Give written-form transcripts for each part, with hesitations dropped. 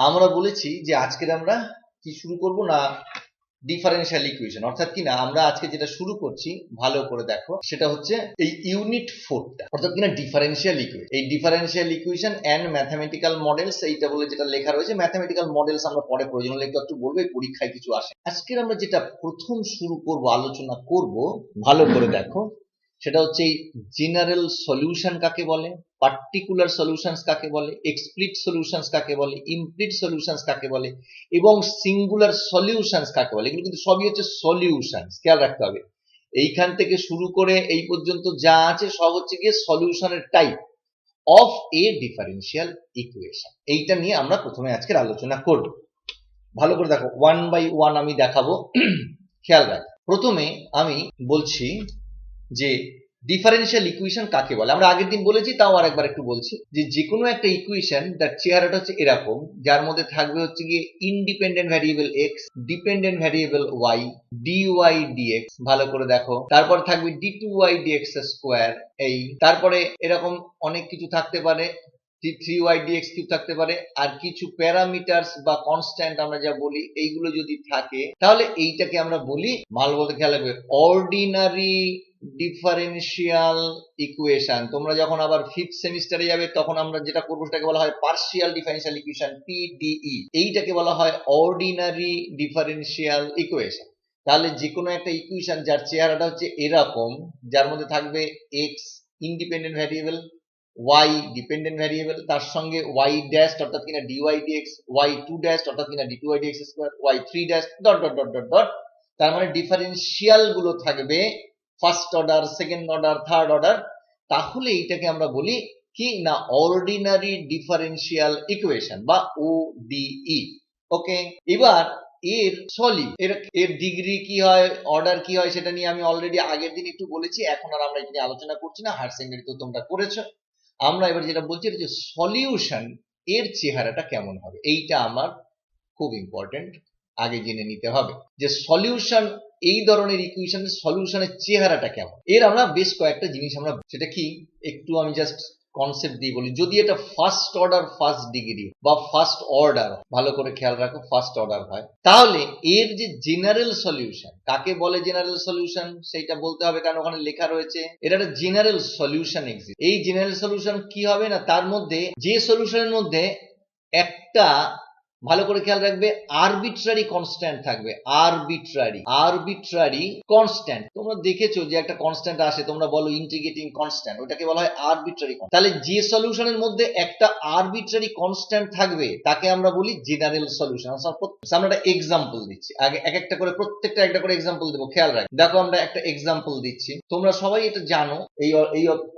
আমরা বলেছি যে আজকে আমরা কি শুরু করব না ডিফারেনশিয়াল ইকুয়েশন, অর্থাৎ কিনা আমরা আজকে যেটা শুরু করছি ভালো করে দেখো, সেটা হচ্ছে এই ইউনিট 4টা, অর্থাৎ কিনা ডিফারেনশিয়াল ইকুয়েশন। এই differential equation and mathematical models, এইটা বলে যেটা লেখা রয়েছে, ম্যাথমেটিক্যাল মডেলস আমরা পরে প্রয়োজন হলে একটু বলবো, পরীক্ষায় কিছু আসে। আজকে আমরা যেটা প্রথম শুরু করব, আলোচনা করব, ভালো করে দেখো, সেটা হচ্ছে এই জেনারেল সলিউশন কাকে বলে, পার্টিকুলার সলিউশনস কাকে বলে, এক্সপ্লিট সলিউশনস কাকে বলে, ইমপ্লিট সলিউশনস কাকে বলে, এবং সিঙ্গুলার সলিউশনস কাকে বলে। এগুলো কিন্তু সবই হচ্ছে সলিউশনস, খেয়াল রাখতে হবে। এইখান থেকে শুরু করে এই পর্যন্ত যা আছে সব হচ্ছে গিয়ে সলিউশনের type of a differential equation. এইটা নিয়ে আমরা প্রথমে আজকের আলোচনা করব। ভালো করে দেখো, ওয়ান বাই ওয়ান আমি দেখাবো, খেয়াল রাখ। প্রথমে আমি বলছি যে ডিফারেনশিয়াল ইকুয়েশন কাকে বলে। আমরা আগের দিন বলেছি, তাও আরেকবার একটু বলছি, যে যেকোনো একটা ইকুয়েশন তার চেহারাটা হচ্ছে এরকম, যার মধ্যে থাকবে হচ্ছে গিয়ে independent variable x, dependent variable y, dy dx, ভালো করে দেখো, তারপর থাকবে ডি2ওয়াই ডিএক্স স্কোয়ার, এই তারপরে এরকম অনেক কিছু থাকতে পারে, থ্রি ওয়াই ডিএক্স কিউব থাকতে পারে, আর কিছু প্যারামিটারস বা কনস্ট্যান্ট আমরা যা বলি, এইগুলো যদি থাকে তাহলে এইটাকে আমরা বলি, ভালো বলতে খেয়াল রাখবে, অর্ডিনারি ডিফারেনশিয়াল ইকুয়েশন। তোমরা যখন আবার 5th সেমিস্টারে যাবে তখন আমরা যেটা করবো সেটাকে বলা হয় পার্শিয়াল ডিফারেনশিয়াল ইকুয়েশন, পিডিই। এইটাকে বলা হয় অর্ডিনারি ডিফারেনশিয়াল ইকুয়েশন। তাহলে যে কোনো একটা ইকুয়েশন যার চেহারাটা হচ্ছে এরকম, যার মধ্যে থাকবে X independent variable, Y dependent variable, তার সঙ্গে ওয়াই ড্যাশ অর্থাৎ কিনা d y d x, Y two dash অর্থাৎ কিনা ডি2ওয়াই d x square, Y three dash dot dot dot dot dot. তার মানে ডিফারেনশিয়াল গুলো থাকবে first order, second order, third order. তাহলে এইটাকে আমরা বলি কি না অর্ডিনারি ডিফারেনশিয়াল ইকুয়েশন বা ওডিই। ওকে, এবার এর সলিড, এর ডিগ্রি কি হয়, অর্ডার কি হয়, সেটা নিয়ে আমি অলরেডি আগের দিন একটু বলেছি, এখন আর আমরা এটা নিয়ে আলোচনা করছি না, হায়ার সেকেন্ডারিতে তোমরা করেছো। আমরা এবার যেটা বলছি যে সলিউশন এর চেহারাটা কেমন হবে, এইটা আমার খুব ইম্পর্টেন্ট, আগে জেনে নিতে হবে যে সলিউশন, এই ধরনের ইকুয়েশনের সলিউশনের চেহারাটা কেমন। এর আমরা বেশ কয়েকটা জিনিস আমরা, সেটা কি একটু আমি জাস্ট কনসেপ্ট দিয়ে বলি। যদি এটা ফার্স্ট অর্ডার ফার্স্ট ডিগ্রি বা ফার্স্ট অর্ডার, ভালো করে খেয়াল রাখো, ফার্স্ট অর্ডার হয়, তাহলে এর যে জেনারেল সলিউশন, কাকে বলে জেনারেল সলিউশন সেইটা বলতে হবে, কারণ ওখানে লেখা রয়েছে এটা একটা জেনারেল সলিউশন এক্সিস্ট। এই জেনারেল সলিউশন কি হবে না, তার মধ্যে যে সলিউশনের মধ্যে একটা, ভালো করে খেয়াল রাখবে, আরবিট্রারি কনস্ট্যান্ট থাকবে, আরবিট্রারি কনস্ট্যান্ট। তোমরা দেখেছো যে একটা কনস্ট্যান্ট আসে, তোমরা বলো ইন্টিগ্রেটিং কনস্ট্যান্ট, ওটাকে বলা হয় আরবিট্রারি। তাহলে যে সলিউশনের মধ্যে একটা আরবিট্রারি কনস্ট্যান্ট থাকবে তাকে আমরা বলি জেনারেল সলিউশন। আমরা একটা এক্সাম্পল দিচ্ছি, আগে এক একটা করে প্রত্যেকটা একটা করে এক্সাম্পল দেবো, খেয়াল রাখ। দেখো আমরা একটা এক্সাম্পল দিচ্ছি, তোমরা সবাই এটা জানো, এই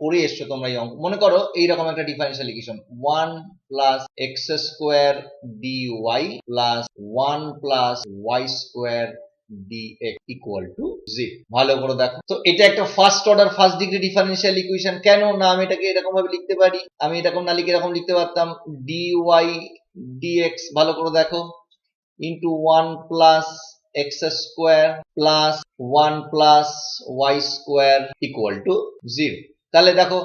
করে এসছো তোমরা এই অঙ্ক। মনে করো এইরকম একটা differential equation, 1 plus x square dy plus 1 plus y square dx equal to 0। ভালো করে দেখো, তো এটা একটা first order first degree differential equation. কেন না আমি এটাকে এরকম ভাবে লিখতে পারি, আমি এরকম না লিখে এরকম লিখতে পারতাম, dy dx, ভালো করে দেখো, into 1 plus x square plus 1 plus y square equal to 0। তাহলে দেখো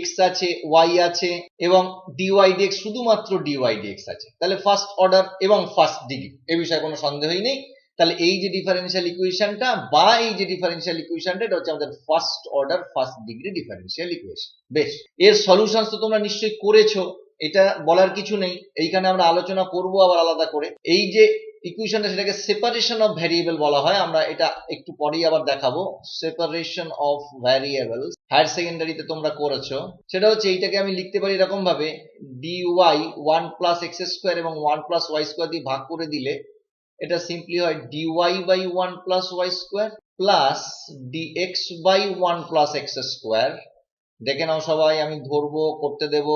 x আছে, y আছে, এবং dy dx, শুধুমাত্র dy dx আছে। তাহলে ফার্স্ট অর্ডার এবং ফার্স্ট ডিগ্রি, এই বিষয়ে কোনো সন্দেহই নেই। তাহলে এই যে ডিফারেনশিয়াল ইকুয়েশনটা বা এই যে ডিফারেনশিয়াল ইকুয়েশনটা, এটা হচ্ছে আমাদের first order first degree differential equation. বেশ, এর সলিউশন তো তোমরা নিশ্চয়ই করেছো, এটা বলার কিছু নেই। এইখানে আমরা আলোচনা করব আবার আলাদা করে। এই যে ইকুয়েশনটা, সেটাকে সেপারেশন অফ ভ্যারিয়েবল বলা হয়, আমরা এটা একটু পরেই আবার দেখাবো। সেপারেশন অফ ভ্যারিয়েবল হায়ার সেকেন্ডারিতে তোমরা করেছো, সেটা হচ্ছে এইটাকে আমি লিখতে পারি এরকম ভাবে, dy 1 প্লাস এক্স স্কোয়ার এবং 1 প্লাস ওয়াই স্কোয়ার দিয়ে ভাগ করে দিলে এটা সিম্পলি হয় dy by 1 plus y square plus dx by 1 plus x square. দেখে নাও সবাই, আমি ধরবো, করতে দেব,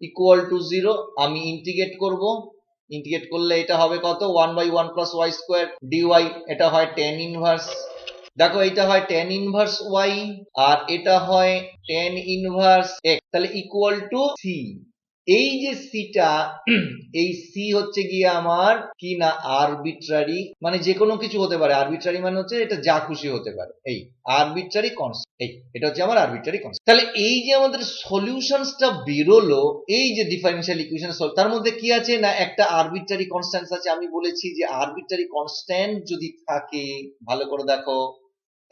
ইকুয়াল টু 0। আমি ইন্টিগ্রেট করব, ইন্টিগ্রেট করলে এটা হবে কত, 1 by 1 plus y square dy, এটা হয় tan ইনভার্স। দেখো এটা হয় tan ইনভার্স y, আর এটা হয় tan ইনভার্স x, তাহলে ইকুয়াল টু 3। এই যে সিটা, এই সি হচ্ছে গিয়ে আমার কি না আরবিট্রারি, মানে যে কোনো কিছু হতে পারে। আরবিট্রারি মানে হচ্ছে এটা যা খুশি হতে পারে, এই আরবিট্রারি কনস্ট্যান্ট, এই এটা হচ্ছে আমার আরবিট্রারি কনস্ট্যান্ট। তাহলে এই যে আমাদের সলিউশনসটা বেরোলো, এই যে ডিফারেনশিয়াল ইকুয়েশন সলভ, তার মধ্যে কি আছে না একটা আরবিট্রারি কনস্ট্যান্ট আছে। আমি বলেছি যে আরবিট্রারি কনস্ট্যান্ট যদি থাকে, ভালো করে দেখো,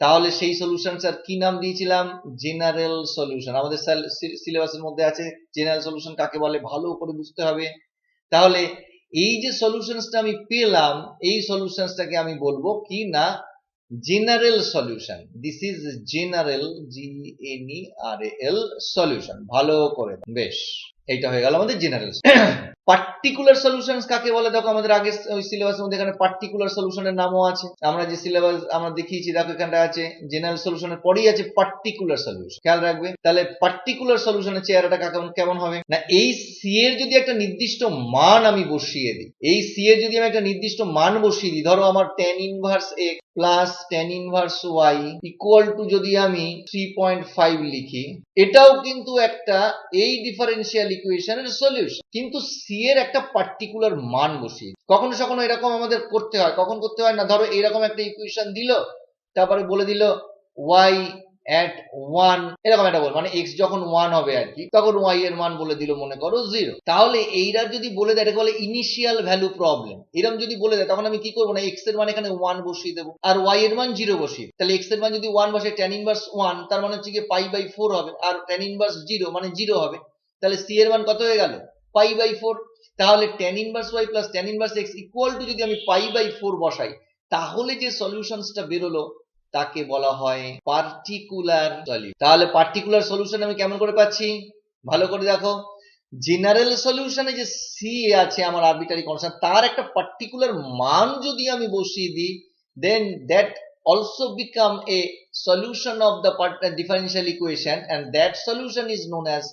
তাহলে সেই সলিউশনটার কি নাম দিয়েছিলাম? General solution. আমাদের সিলেবাসের মধ্যে আছে জেনারেল সলিউশন কাকে বলে, ভালো করে বুঝতে হবে। তাহলে এই যে সলিউশনসটা আমি পেলাম, এই সলিউশনসটাকে আমি বলবো কি না general solution. This is general, GNERAL solution. ভালো করে, বেশ, এইটা হয়ে গেল আমাদের জেনারেল। পার্টিকুলার সলিউশনস কাকে বলে? দেখো আমাদের আগে ওই সিলেবাসের মধ্যে এখানে পার্টিকুলার সলিউশনের নামও আছে। আমরা যে সিলেবাস আমরা দেখিয়েছি, দেখো এখানটা আছে জেনারেল সলিউশনের পরেই আছে পার্টিকুলার সলিউশন, খেয়াল রাখবে। তাহলে পার্টিকুলার সলিউশনের চেহারাটা কেমন হবে না, এই সি এর যদি একটা নির্দিষ্ট মান আমি বসিয়ে দিই, এই সি এর যদি আমি একটা নির্দিষ্ট মান বসিয়ে দিই, ধরো আমার tan inverse x plus tan inverse y equal two যদি আমি 3.5 লিখি, এটাও কিন্তু একটা এই ডিফারেনশিয়াল ইকুয়েশনের সলিউশন, কিন্তু সি এর একটা পার্টিকুলার মান বসিয়ে। কখনো কখনো এরকম আমাদের করতে হয়, কখন করতে হয় না, ধরো এরকম একটা ইকুয়েশন দিল, তারপরে বলে দিল y at 1, এরকম একটা বল, মানে x যখন 1 হবে আর কি, তখন y এর মান বলে দিল মনে করো 0। তাহলে এইটা যদি বলে দেয়, এটাকে বলে ইনিশিয়াল ভ্যালু প্রবলেম। এরকম যদি বলে দেয়, তখন আমি কি করবো না, x এর মান এখানে 1 বসিয়ে দেবো আর y এর মান 0 বসিয়ে। তাহলে x এর মান যদি 1 বসে, tan ইনভার্স 1 তার মানে হচ্ছে কি π/4 হবে, আর tan ইনভার্স 0 মানে 0 হবে। তাহলে c এর মান কত হয়ে গেল? π/4। তাহলে tan inverse y plus tan inverse x equal to যদি আমি π/4 বসাই, তাহলে যে সলিউশনসটা বেরোলো তাকে বলা হয় পার্টিকুলার সলিউশন। তাহলে পার্টিকুলার সলিউশন আমি কেমন করে পাচ্ছি? ভালো করে দেখো, জেনারেল সলিউশনে যে সি আছে আমার আরবিট্রারি কনস্ট্যান্ট, তার একটা পার্টিকুলার মান যদি আমি বসিয়ে দিই, দেন that also become a solution of the differential equation, and that solution is known as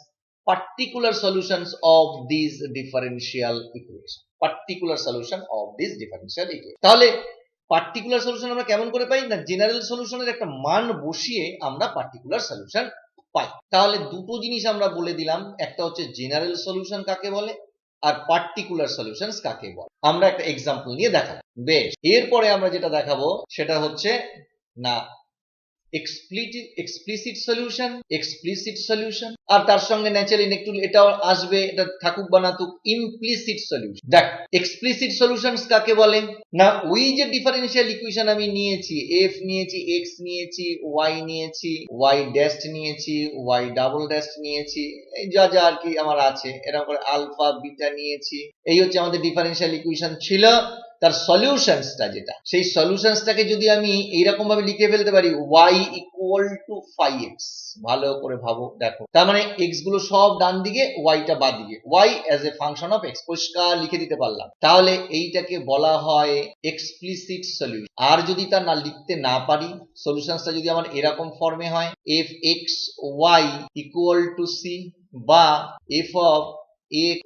particular solutions of these differential equation. Particular solution of this differential equation. তাহলে পার্টিকুলার সলিউশন আমরা কেমন করে পাই না, জেনারেল সলিউশনের একটা মান বসিয়ে আমরা পার্টিকুলার সলিউশন পাই। তাহলে দুটো জিনিস আমরা বলে দিলাম, একটা হচ্ছে জেনারেল সলিউশন কাকে বলে আর পার্টিকুলার সলিউশনস কাকে বলে। আমরা একটা এক্সাম্পল নিয়ে দেখাবো। বেশ, এরপরে আমরা যেটা দেখাবো সেটা হচ্ছে না explicit solution, আর তার সঙ্গে ন্যাচারালি একটু এটাও আসবে, এটা থাকুক বা না থাকুক, implicit solution। দেখ explicit solutions কাকে বলে না, ওই যে ডিফারেনশিয়াল ইকুয়েশন আমি নিয়েছি, f নিয়েছি, x নিয়েছি, y নিয়েছি, y ড্যাশ নিয়েছি, y ডাবল ড্যাশ নিয়েছি, এই যা যা আর কি আমার আছে, এরকম করে আলফা বিটা নিয়েছি, এই হচ্ছে আমাদের ডিফারেনশিয়াল ইকুয়েশন ছিল। তার সলিউশনসটা যেটা, সেই সলিউশনসটাকে যদি আমি এইরকম ভাবে লিখে ফেলতে পারি y ইকুয়াল টু 5x, ভালো করে ভাবো, দেখো তার মানে x গুলো সব ডান দিকে, y টা বাঁ দিকে, y as a function of x পরিষ্কার লিখে দিতে পারলাম। তাহলে এইটাকে বলা হয় এক্সপ্লিসিট সলিউশন। আর যদি তা না লিখতে না পারি, সলিউশনসটা যদি আমার এরকম ফর্মে হয় f(x, y) equal two c বা f of x,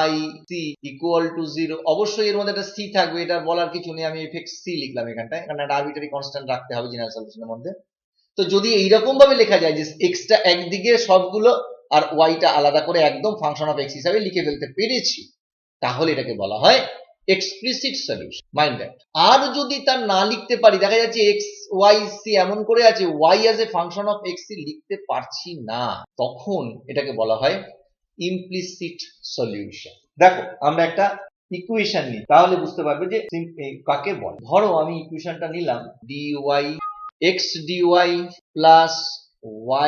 y, c equal to 0, অবশ্যই এর মধ্যে একটা c থাকবে, এটা বলার কিছু নেই, আমি f(c) লিখলাম এখানটায়, কারণ একটা আরবিট্রারি কনস্ট্যান্ট রাখতে হবে জেনারেল সলিউশনের মধ্যে। তো যদি এইরকম ভাবে লেখা যায় যে x টা একদিকে সবগুলো আর y টা আলাদা করে একদম ফাংশন অফ x হিসাবে লিখে ফেলতে পেরেছি, তাহলে এটাকে বলা হয় এক্সপ্লিসিট সলিউশন। Mind that. আর যদি তা না লিখতে পারি, দেখা যাচ্ছে x, y, c এমন করে আছে, y as a function of x লিখতে পারছি না, তখন এটাকে বলা হয় ইমপ্লিসিট সলিউশন। দেখো আমরা একটা ইকুয়েশন নিই, তাহলে বুঝতে পারবে যে কাকে বলে। ধরো আমি ইকুয়েশনটা নিলাম dy x dy plus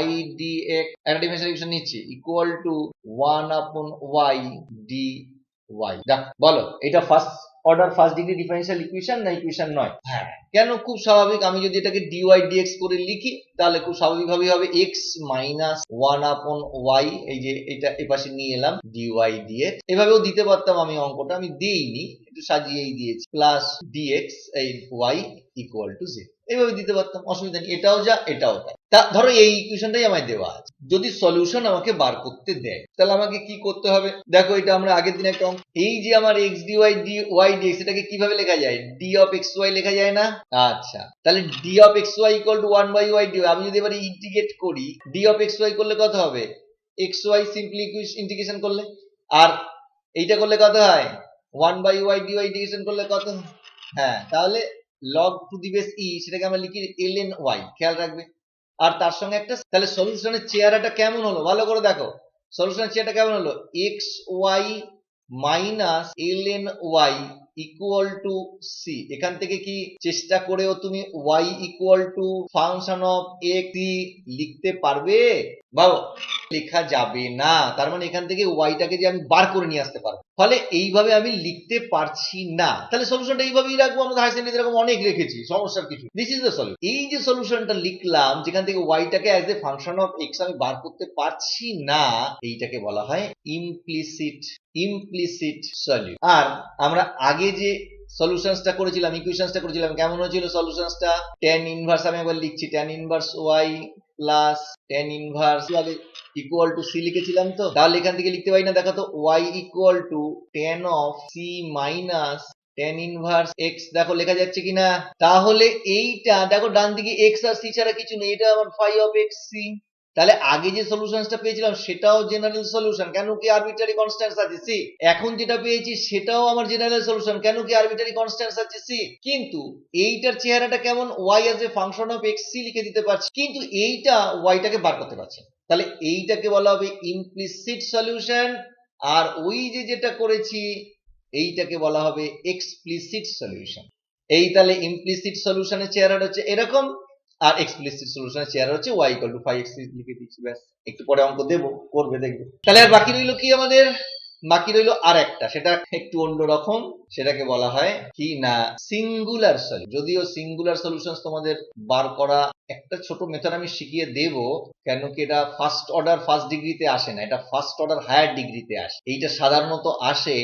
y dx, একটা ডিফারেনশিয়াল ইকুয়েশন নিচ্ছি, ইকুয়াল টু 1/y dy। দেখ বলো, এটা first order first degree differential equation না ইকুয়েশন নয়? হ্যাঁ, কেন? খুব স্বাভাবিক, আমি যদি এটাকে dy dx করে লিখি, তাহলে খুব স্বাভাবিকভাবেই হবে x মাইনাস 1/y, এই যে এটা এপাশে নিয়ে এলাম dy dx, এভাবেও দিতে পারতাম আমি, অঙ্কটা আমি দিইনি, একটু সাজিয়েই দিয়েছি, প্লাস dx এই y ইকুয়াল টু 0, এইভাবে দিতে পারতাম, অসুবিধা নেই, এটাও যা এটাও তাই। তা ধরো এই ইকুয়েশনটাই আমায় দেওয়া আছে, যদি সলিউশন আমাকে বার করতে দেয়, তাহলে আমাকে কি করতে হবে? দেখো এটা আমরা আগের দিন একটা অঙ্ক, এই যে আমার x dy dy dx, এটাকে কিভাবে লেখা যায়? d of xy লেখা যায় না? আচ্ছা, তাহলে d of xy equal to 1/y dy, আমি যদি এবারে ইন্টিগ্রেট করি, d of xy করলে কত হবে? xy সিম্পলি ইন্টিগ্রেশন করলে, আর এইটা করলে কত হয় 1/y dy ডিভিশন করলে কত, হ্যাঁ তাহলে log টু দি বেস ই সেটাকে আমরা লিখি ln y, খেয়াল রাখবে। আর তার সঙ্গে একটা, তাহলে সলিউশনের চেহারাটা কেমন হলো ভালো করে দেখো, সলিউশনের চেহারাটা কেমন হলো xy minus ln y equal to c. এখান থেকে কি চেষ্টা করেও তুমি y equal to function of x লিখতে পারবে? ভাবো লেখা যাবে না, তার মানে এখান থেকে ওয়াইটাকে যে আমি বার করে নিয়ে আসতে পারবো, ফলে এইভাবে আমি লিখতে পারছি না। তাহলে সলিউশনটা এইভাবেই রাখবো, আমরা হাই সেকেন্ডারিতে এরকম অনেক রেখেছি, সমস্যার কিছু। This is the solution. এই যে সলিউশনটা লিখলাম যেখান থেকে ওয়াইটাকে as a function of X আমি বার করতে পারছি না, এইটাকে বলা হয় ইমপ্লিসিট সলিউশন। আর আমরা আগে যে সলিউশনসটা করেছিলাম, ইকুয়েশনসটা করেছিলাম, কেমন হয়েছিল সলিউশনসটা? tan ইনভার্স, আমি একবার লিখছি, tan inverse y plus tan inverse আগে ইকুয়াল টু সি লিখেছিলাম তো, তাহলে এখান থেকে লিখতে পারি না, দেখো তো y equal to tan of c minus tan inverse x, দেখো লেখা যাচ্ছে কিনা? তাহলে এইটা দেখো ডান দিকে x আর c ছাড়া কিছু নেই, এটা আমার phi অফ x c। তাহলে আগে যে সলিউশনসটা পেয়েছিলাম সেটাও জেনারেল সলিউশন, কেন কি আরবিট্রারি কনস্ট্যান্টস আছে সি। এখন যেটা পেয়েছি সেটাও আমার জেনারেল সলিউশন, কেন কি আরবিট্রারি কনস্ট্যান্টস আছে সি। কিন্তু এইটার চেহারাটা কেমন, y as a function of x c লিখে দিতে পারছি, কিন্তু এইটা ওয়াইটাকে বার করতে পারছি। তাহলে এইটাকে বলা হবে ইমপ্লিসিট সলিউশন, আর ওই যে যেটা করেছি এইটাকে বলা হবে এক্সপ্লিসিট সলিউশন। এই তাহলে ইমপ্লিসিট সলিউশনের চেহারাটা হচ্ছে এরকম, আর এক্সপ্লিসিট সলিউশনের চেহারা হচ্ছে y ইকুয়াল টু 5x লিখে দিচ্ছি, ব্যাস। একটু পরে অঙ্ক দেব, করবে দেখবে। তাহলে আর বাকি রইল কি আমাদের? বাকি রইল আর একটা, সেটা একটু অন্যরকম, সেটাকে বলা হয় কি না সিঙ্গুলার সলিউশন। যদিও সিঙ্গুলার সলিউশন তোমাদের বার করা একটা ছোট মেথড আমি শিখিয়ে দেব, কেন কি এটা ফার্স্ট অর্ডার ফার্স্ট ডিগ্রিতে আসে না, এটা ফার্স্ট অর্ডার হায়ার ডিগ্রিতে আসে। এইটা সাধারণত আসে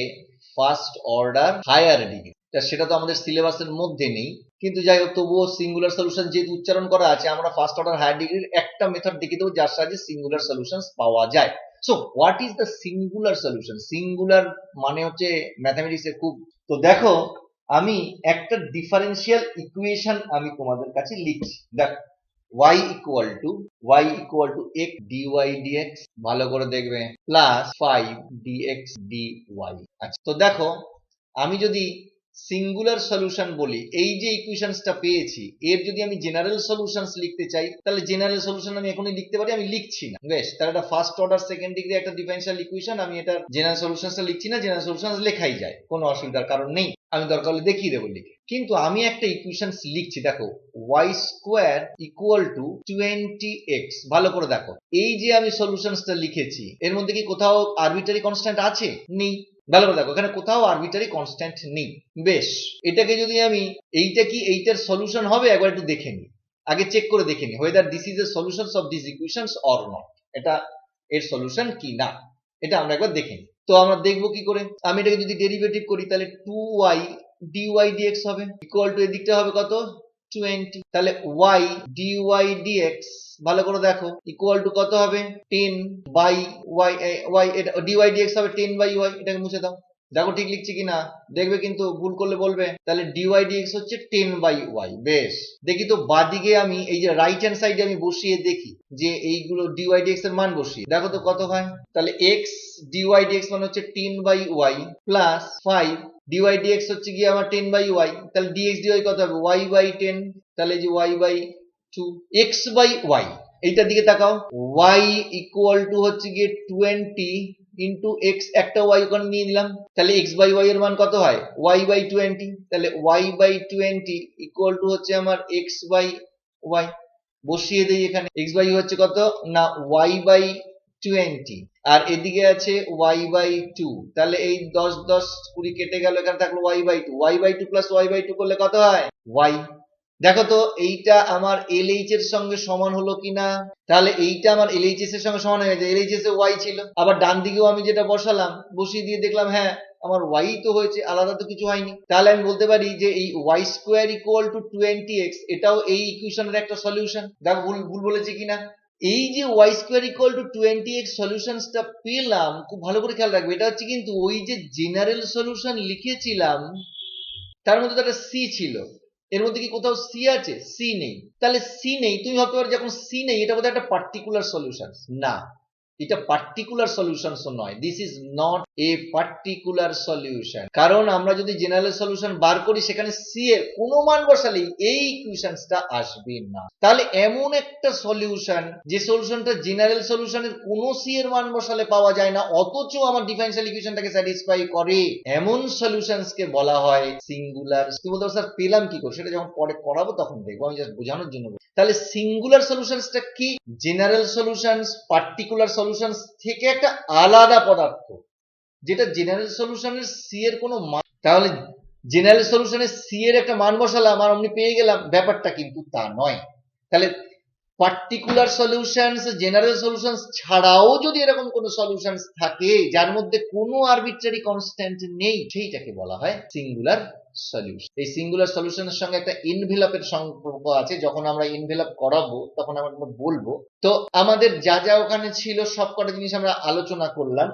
ফার্স্ট অর্ডার হায়ার ডিগ্রি, সেটা তো আমাদের সিলেবাসের মধ্যে নেই, কিন্তু যাই হোক তবুও সিঙ্গুলার সলিউশন যেহেতু উচ্চারণ করা আছে, আমরা ফার্স্ট অর্ডার হায়ার ডিগ্রির একটা মেথড দেখিয়ে দেবো যার সাহায্যে সিঙ্গুলার সলিউশন পাওয়া যায়। So what is the singular solution? Singular মানে হচ্ছে ম্যাথমেটিক্সে খুব, তো দেখো আমি একটা ডিফারেন্সিয়াল ইকুয়েশন আমি তোমাদের কাছে লিখছি, দেখো y equal two x dy dx, ভালো করে দেখবে, প্লাস 5 dx dy। আচ্ছা, তো দেখো আমি যদি সিঙ্গুলার সলিউশন বলি, এই যে ইকুয়েশনসটা পেয়েছি এর যদি আমি জেনারেল সলিউশনস লিখতে চাই, তাহলে জেনারেল সলিউশন আমি এখনই লিখতে পারি, আমি লিখছি না, বেশ। তাহলে এটা ফার্স্ট অর্ডার সেকেন্ড ডিগ্রি একটা ডিফারেনশিয়াল ইকুয়েশন, আমি এটা জেনারেল সলিউশনসটা লিখছি না, জেনারেল সলিউশনস লেখাই যায়, কোনো অসুবিধার কারণ নেই, আমি দরকার হলে দেখিয়ে দেবো লিখে। কিন্তু আমি একটা ইকুয়েশনস লিখছি, দেখো y square equal two 20x, ভালো করে দেখো এই যে আমি সলিউশনসটা লিখেছি এর মধ্যে কি কোথাও আরবিট্রারি কনস্ট্যান্ট আছে? নেই, ভালো করে দেখো এখানে কোথাও আরবিট্রারি কনস্ট্যান্ট নেই, বেশ। এটাকে যদি আমি, এইটা কি এইটার সলিউশন হবে একবার একটু দেখে নি, আগে চেক করে দেখে নি whether this is a solutions of these equations or not, এটা এর সলিউশন কি না, এটা আমরা একবার দেখে নি। তো আমরা দেখবো কি করে, আমি এটাকে যদি ডেরিভেটিভ করি তাহলে 2y dy dx হবে ইকুয়াল টু এদিকটা হবে কত 20, তাহলে y dy dx ভালো করে দেখো ইকুয়াল টু কত হবে 10/y, এটা dy dx হবে 10/y, এটাকে মুছে দাও, দেখো ঠিক লিখছি কিনা দেখবে, কিন্তু ভুল করলে বলবে। তাহলে dy dx হচ্ছে 10/y, বেশ। দেখি তো বাদিকে আমি এই যে রাইট হ্যান্ড সাইডে আমি বসিয়ে দেখি যে এইগুলো dy dx এর মান বসিয়ে দেখো তো কত হয়। তাহলে x dy dx মানে হচ্ছে 10/y প্লাস 5 dy dx হচ্ছে গিয়ে আমার 10/y, তাহলে dx dy কত হবে y/10, তাহলে যে y/2 x/y, এইটার দিকে তাকাও, y ইকুয়াল টু হচ্ছে গিয়ে 20 ইন্টু x, একটা y ওখানে নিয়ে নিলাম, তাহলে x/y এর মান কত হয় y/20, তাহলে y/20 ইকুয়াল টু হচ্ছে আমার x/y, বসিয়ে দেই এখানে, x/y হচ্ছে কত না y/20, আর এদিকে আছে y/2, তাহলে এই 10 10 20 কেটে গেল, এখানে থাকলো y/2 প্লাস y/2 করলে কত হয় y। দেখো তো এইটা আমার LH এর সঙ্গে সমান হলো কিনা, তাহলে এইটা আমার LHS এর সঙ্গে সমান হয়ে গেছে, LHS এ y ছিল, আবার ডান দিকেও আমি যেটা বসালাম বসিয়ে দিয়ে দেখলাম হ্যাঁ আমার y তো হয়েছে, আলাদা তো কিছু হয়নি, তাহলে আমি বলতে পারি যে এই y square equal two 20x এটাও এই ইকুয়েশনের একটা সলিউশন। দেখো ভুল বলেছি কিনা, এই যে y square equal two 20x সলিউশনসটা পেলাম, খুব ভালো করে খেয়াল রাখবে, এটা হচ্ছে কিন্তু ওই যে জেনারেল সলিউশন লিখেছিলাম তার মধ্যে তো একটা c ছিল, এর মধ্যে কি কোথাও c আছে? c নেই, তাহলে c নেই, তুমি ভাবতে পারো যখন c নেই এটা বোধহয় একটা পার্টিকুলার সলিউশন, না, এটা পার্টিকুলার সলিউশনস নয়, this is not a particular solution. কারণ আমরা যদি জেনারেল সলিউশন বার করি সেখানে সি এর কোনো মান বসালেই এই ইকুয়েশনসটা আসবে না। তাহলে এমন একটা সলিউশন যে সলিউশনটা জেনারেল সলিউশনের কোনো সি এর মান বসালে পাওয়া যায় না, অথচ আমার ডিফারেনশিয়াল ইকুয়েশনটাকে স্যাটিসফাই করে, এমন সলিউশনসকে বলা হয় সিঙ্গুলার। কি বলতে স্যার পেলাম কি করে, সেটা যখন পরে করাবো তখন দেখবো, আমি জাস্ট বোঝানোর জন্য। তাহলে সিঙ্গুলার সলিউশনসটা কি? জেনারেল সলিউশনস পার্টিকুলার সলিউশনস থেকে একটা আলাদা পদার্থ, যেটা জেনারেল সলিউশনের সি এর কোনো মান, তাহলে জেনারেল সলিউশনের সি এর একটা মান বসালাম আর অমনি পেয়ে গেলাম, ব্যাপারটা কিন্তু তা নয়। তাহলে পার্টিকুলার সলিউশনস জেনারেল সলিউশনস ছাড়াও যদি এরকম কোনো সলিউশনস থাকে যার মধ্যে কোনো আরবিট্রারি কনস্ট্যান্ট নেই, সেইটাকে বলা হয় সিঙ্গুলার সলিউশন। এই সিঙ্গুলার সলিউশনের সঙ্গে একটা ইনভেলপের সম্পর্ক আছে, যখন আমরা ইনভেলপ করাবো তখন আমরা বলবো। তো আমাদের যা যা ওখানে ছিল সব কটা জিনিস আমরা আলোচনা করলাম।